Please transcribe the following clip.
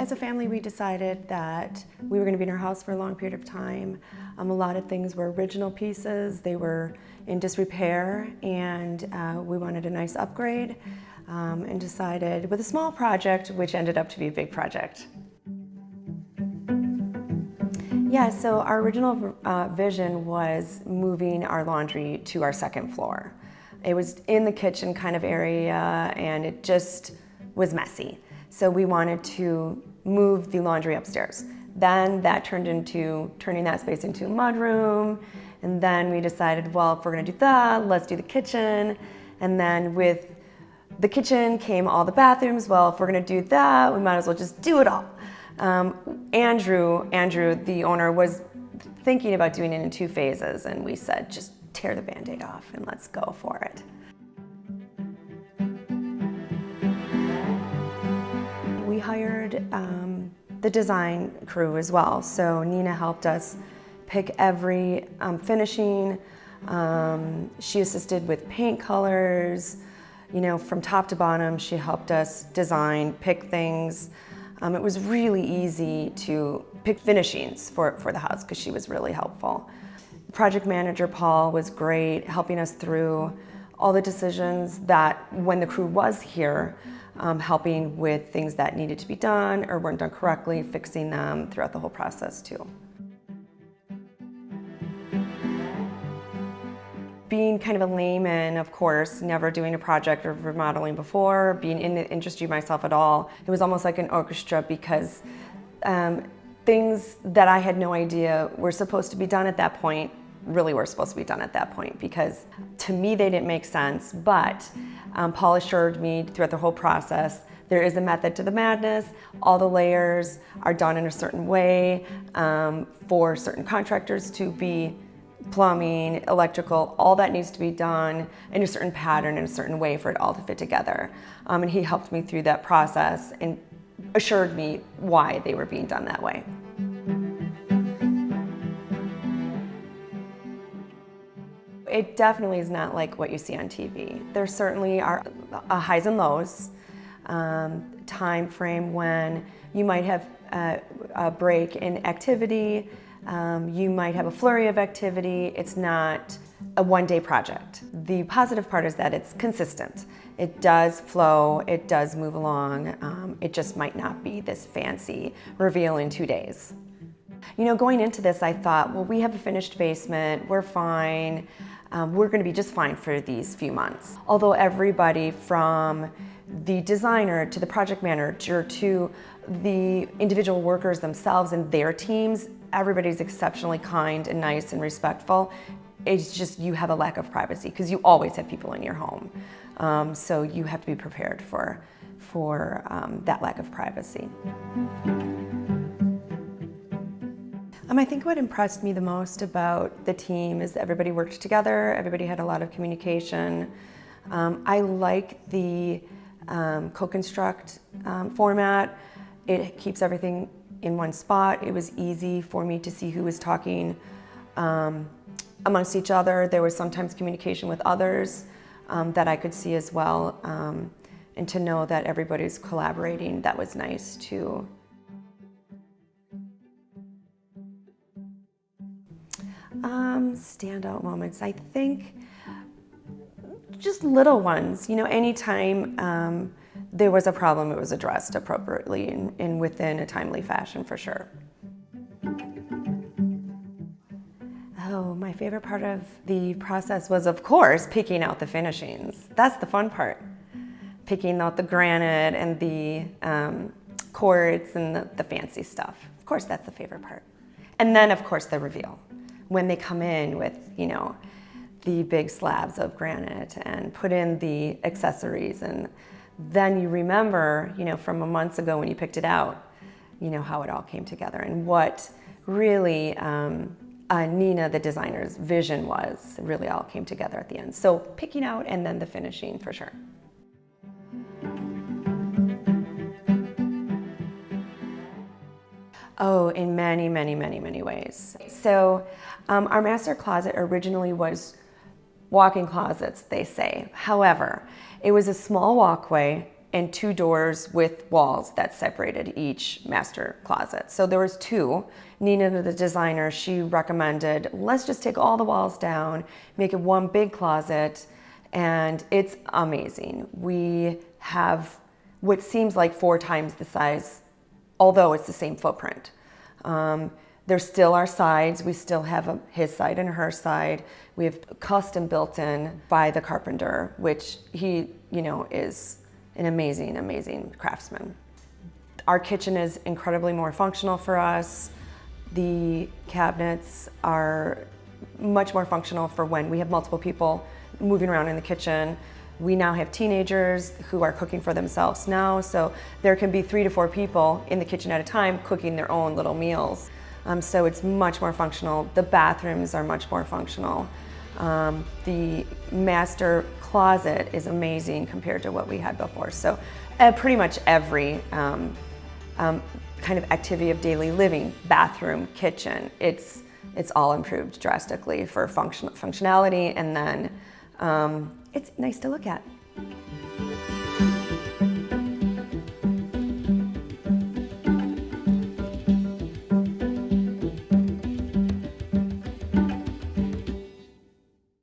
As a family, we decided that we were going to be in our house for a long period of time. A lot of things were original pieces. They were in disrepair, and we wanted a nice upgrade, and decided with a small project, which ended up to be a big project. Yeah, so our original vision was moving our laundry to our second floor. It was in the kitchen kind of area, and it just was messy. So we wanted to move the laundry upstairs. Then that turned into turning that space into a mudroom. And then we decided, well, if we're gonna do that, let's do the kitchen. And then with the kitchen came all the bathrooms. Well, if we're gonna do that, we might as well just do it all. Andrew, the owner, was thinking about doing it in 2 phases, and we said, just tear the Band-Aid off and let's go for it. We hired the design crew as well. So Nina helped us pick every finishing. She assisted with paint colors, from top to bottom. She helped us design, pick things. It was really easy to pick finishings for the house because she was really helpful. Project manager Paul was great, helping us through all the decisions that when the crew was here, helping with things that needed to be done or weren't done correctly, fixing them throughout the whole process too. Being kind of a layman, of course, never doing a project or remodeling before, being in the industry myself at all, it was almost like an orchestra because things that I had no idea were supposed to be done at that point really were supposed to be done at that point because to me they didn't make sense, but Paul assured me throughout the whole process there is a method to the madness. All the layers are done in a certain way for certain contractors to be plumbing, electrical, all that needs to be done in a certain pattern, in a certain way for it all to fit together. And he helped me through that process and assured me why they were being done that way. It definitely is not like what you see on TV. There certainly are highs and lows, time frame when you might have a break in activity, you might have a flurry of activity. It's not a one-day project. The positive part is that it's consistent. It does flow, it does move along. It just might not be this fancy reveal in 2 days. Going into this, I thought, well, we have a finished basement, we're fine. We're going to be just fine for these few months. Although everybody from the designer to the project manager to the individual workers themselves and their teams, everybody's exceptionally kind and nice and respectful. It's just you have a lack of privacy because you always have people in your home. So you have to be prepared for that lack of privacy. I think what impressed me the most about the team is that everybody worked together, everybody had a lot of communication. I like the co-construct format. It keeps everything in one spot. It was easy for me to see who was talking amongst each other. There was sometimes communication with others that I could see as well. And to know that everybody's collaborating, that was nice too. Standout moments, I think just little ones. Anytime there was a problem, it was addressed appropriately and within a timely fashion for sure. Oh, my favorite part of the process was, of course, picking out the finishings. That's the fun part. Picking out the granite and the quartz and the fancy stuff. Of course, that's the favorite part. And then, of course, the reveal. When they come in with, the big slabs of granite and put in the accessories, and then you remember, from a month ago when you picked it out, how it all came together and what really Nina, the designer's vision was. It really all came together at the end. So picking out and then the finishing for sure. Oh, in many, many, many, many ways. So our master closet originally was walk-in closets, they say. However, it was a small walkway and 2 doors with walls that separated each master closet. So there was 2. Nina, the designer, she recommended, let's just take all the walls down, make it one big closet, and it's amazing. We have what seems like 4 times the size, although it's the same footprint. There's still our sides. We still have his side and her side. We have custom built in by the carpenter, which he, is an amazing, amazing craftsman. Our kitchen is incredibly more functional for us. The cabinets are much more functional for when we have multiple people moving around in the kitchen. We now have teenagers who are cooking for themselves now, so there can be 3 to 4 people in the kitchen at a time cooking their own little meals. So it's much more functional. The bathrooms are much more functional. The master closet is amazing compared to what we had before. So pretty much every kind of activity of daily living, bathroom, kitchen, it's all improved drastically for functionality, and then it's nice to look at.